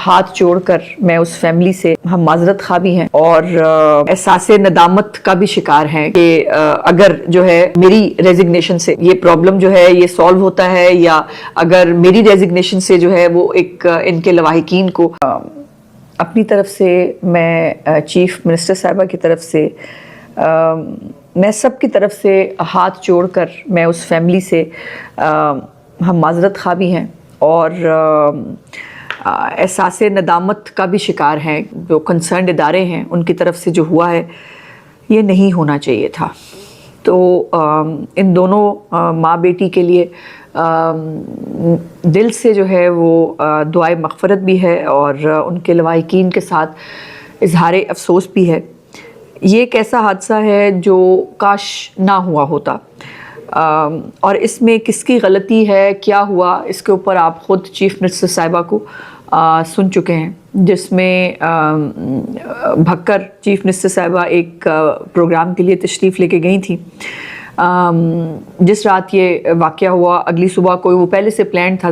ہاتھ جوڑ کر میں اس فیملی سے ہم معذرت خواہ بھی ہیں اور احساس ندامت کا بھی شکار ہیں کہ اگر جو ہے میری ریزگنیشن سے یہ پرابلم جو ہے یہ سالو ہوتا ہے، یا اگر میری ریزگنیشن سے جو ہے وہ ایک ان کے لواحقین کو اپنی طرف سے میں چیف منسٹر صاحبہ کی طرف سے میں سب کی طرف سے ہاتھ جوڑ کر میں اس فیملی سے ہم معذرت خواہ بھی ہیں اور احساس ندامت کا بھی شکار ہیں. جو کنسرنڈ ادارے ہیں ان کی طرف سے جو ہوا ہے یہ نہیں ہونا چاہیے تھا. تو ان دونوں ماں بیٹی کے لیے دل سے جو ہے وہ دعائے مغفرت بھی ہے اور ان کے لواحقین کے ساتھ اظہار افسوس بھی ہے. یہ ایک ایسا حادثہ ہے جو کاش نہ ہوا ہوتا، اور اس میں کس کی غلطی ہے، کیا ہوا، اس کے اوپر آپ خود چیف منسٹر صاحبہ کو سن چکے ہیں، جس میں بھکر چیف منسٹر صاحبہ ایک پروگرام کے لیے تشریف لے کے گئی تھیں. جس رات یہ واقعہ ہوا اگلی صبح کوئی وہ پہلے سے پلان تھا